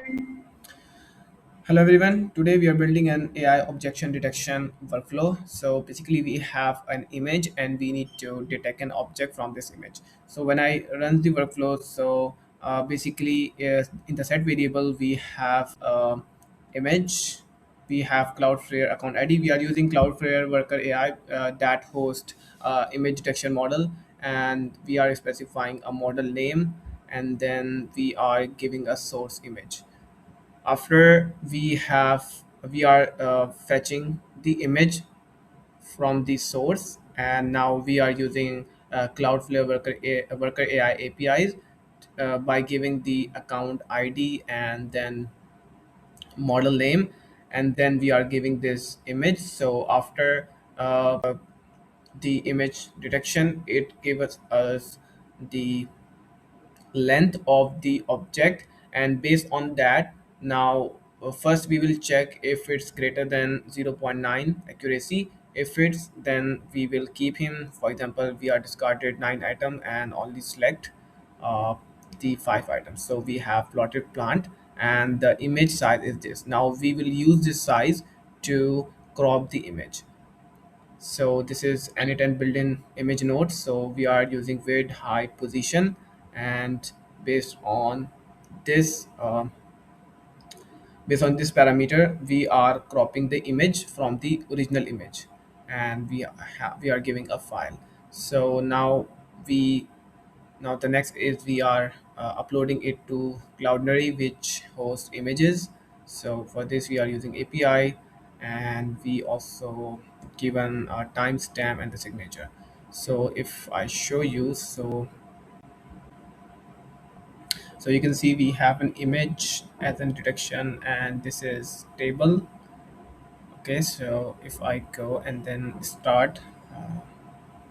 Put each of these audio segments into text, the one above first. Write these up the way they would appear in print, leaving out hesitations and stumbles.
Hello everyone. Today we are building an AI objection detection workflow. So basically we have an image and we need to detect an object from this image. So when I run the workflow, basically in the set variable we have image, we have Cloudflare account ID. We are using Cloudflare Worker AI that host image detection model, and we are specifying a model name, and then we are giving a source image. After we are fetching the image from the source, and now we are using Cloudflare Worker AI APIs by giving the account ID and then model name, and then we are giving this image. So after the image detection, it gives us the length of the object, and based on that, now first we will check if it's greater than zero point 0.9 accuracy. If it's, then we will keep him. For example, we are discarded 9 item and only select uh, the 5 items. So we have plotted plant, and the image size is this. Now we will use this size to crop the image. So this is n8n built-in image node. So we are using width, height, position, and based on this parameter, we are cropping the image from the original image, and we are giving a file. So we now the next is we are uploading it to Cloudinary, which hosts images. So for this we are using API, and we also given a timestamp and the signature. So if I show you, so you can see we have an image as an detection, and this is table. Okay, so if I go and then start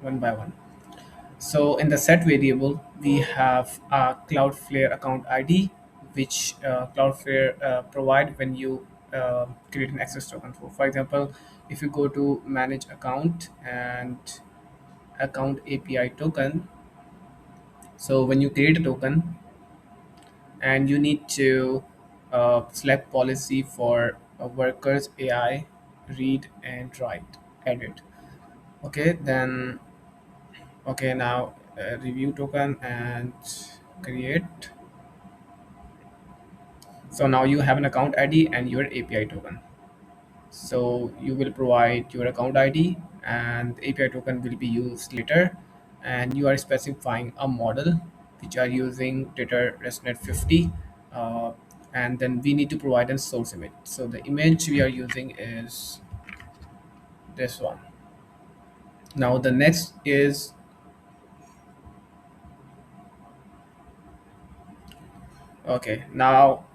one by one. So in the set variable, we have a Cloudflare account ID, which Cloudflare provide when you create an access token. For example, if you go to manage account and account API token, so when you create a token, and you need to select policy for workers AI, read and write, edit. Okay, then okay, now review token and create. So now you have an account ID and your API token. So you will provide your account ID, and the API token will be used later. And you are specifying a model which are using data ResNet 50. Uh, and then we need to provide a source image. So the image we are using is this one. Now the next is, okay, now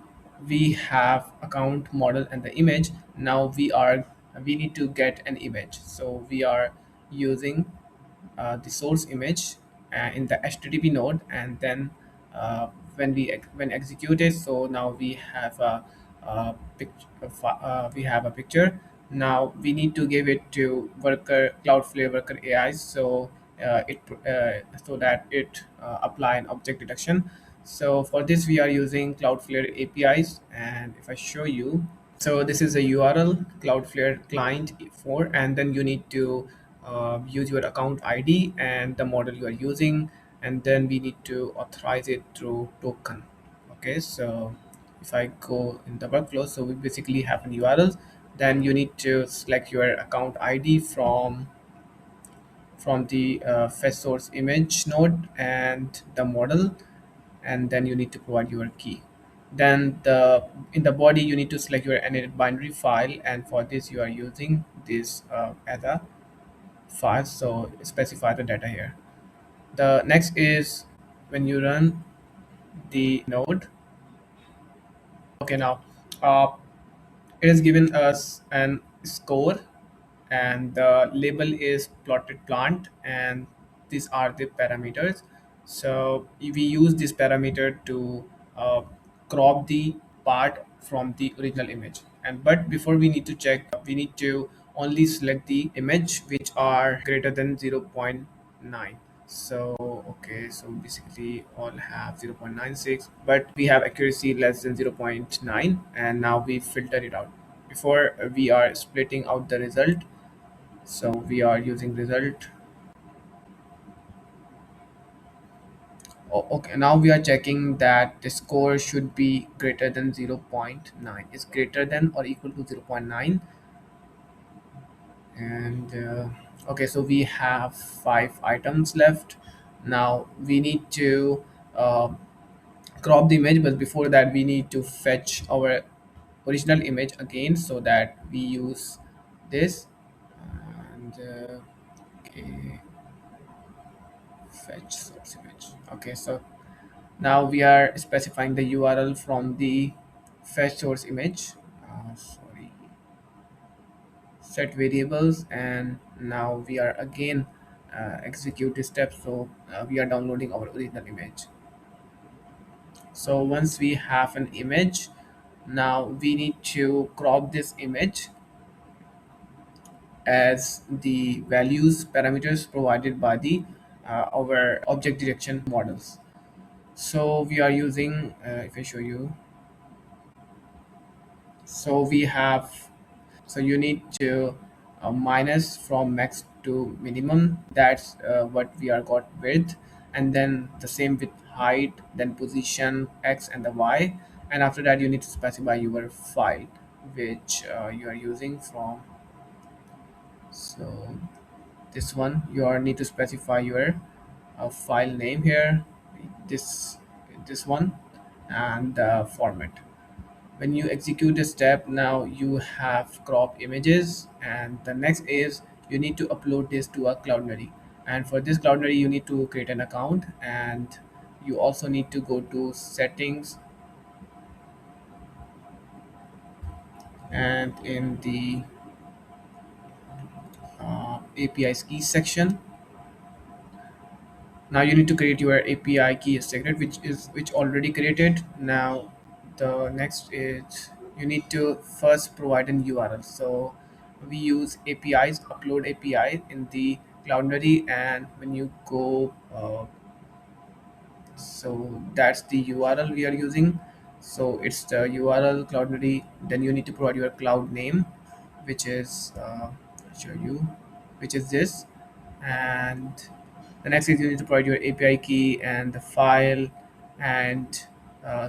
we have account model and the image. Now we need to get an image. So we are using the source image in the HTTP node, and then when executed, so now we have we have a picture. Now we need to give it to worker Cloudflare Worker AI, so so that it apply an object detection. So for this we are using Cloudflare APIs, and if I show you, so this is a URL Cloudflare client for, and then you need to use your account ID and the model you are using, and then we need to authorize it through token. Okay, so if I go in the workflow, so we basically have an URL. Then you need to select your account ID from the fetch source image node and the model, and then you need to provide your key. Then the in the body you need to select your n8n binary file, and for this you are using this as a file, so specify the data here. The next is when you run the node. Okay, now uh, it has given us an score, and the label is plotted plant, and these are the parameters. So we use this parameter to uh, crop the part from the original image. And but before we need to check, we need to only select the image which are greater than zero point 0.9. So Okay, so basically all have 0.96, but we have accuracy less than zero point 0.9, and now we filter it out. Before we are splitting out the result, so we are using result. Okay, now we are checking that the score should be greater than zero point 0.9. Is greater than or equal to zero point 0.9. And okay, so we have 5 items left. Now we need to uh, crop the image, but before that we need to fetch our original image again, so that we use this. And okay, fetch source image. Okay, so now we are specifying the URL from the fetch source image. Sorry, set variables, and now we are again execute this step. So we are downloading our original image. So once we have an image, now we need to crop this image as the values parameters provided by the our object detection models. So we are using, if I show you, so we have, so you need to minus from max to minimum. That's what we are got with. And then the same with height, then position x and the y. And after that you need to specify your file which you are using from. So this one you are need to specify your file name here, this this one, and the format. When you execute this step, now you have crop images, and the next is you need to upload this to a Cloudinary. And for this Cloudinary you need to create an account, and you also need to go to settings, and in the APIs key section, now you need to create your API key secret, which already created. Now the next is you need to first provide an URL. So we use APIs, upload API in the Cloudinary, and when you go so that's the URL we are using. So it's the URL Cloudinary. Then you need to provide your cloud name, which is I'll show you, which is this. And the next is you need to provide your API key and the file. And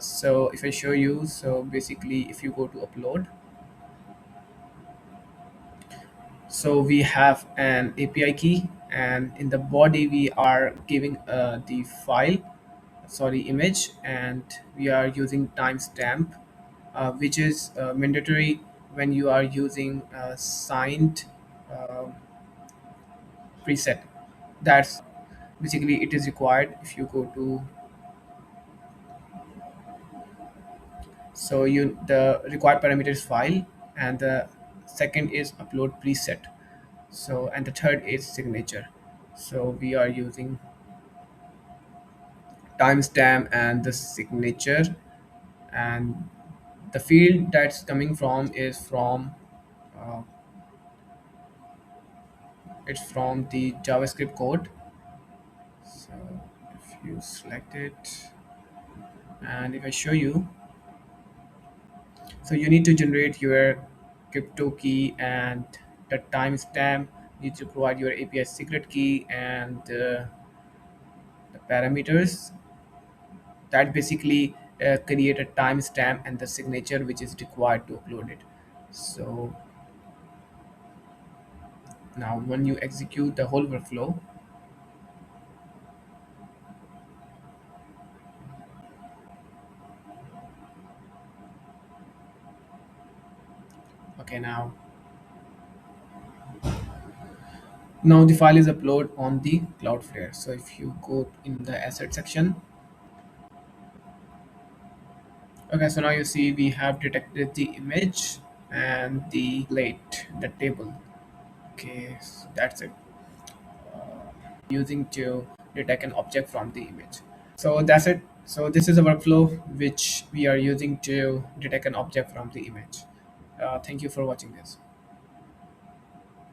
so if I show you, so basically if you go to upload, so we have an API key, and in the body we are giving the file, sorry, image, and we are using timestamp, which is mandatory when you are using signed uh, preset. That's basically it is required if you go to. So you, the required parameter is file, and the second is upload preset. So and the third is signature. So we are using timestamp and the signature, and the field that's coming from is from uh, it's from the JavaScript code. So if you select it, and if I show you, so you need to generate your crypto key and the timestamp. You need to provide your API secret key and the parameters that basically create a timestamp and the signature which is required to upload it. So now when you execute the whole workflow, okay, now the file is uploaded on the Cloudflare. So if you go in the asset section, okay, so now you see we have detected the image and the plate, the table. Okay, so that's it. Using to detect an object from the image. So that's it. So this is a workflow which we are using to detect an object from the image. Thank you for watching this.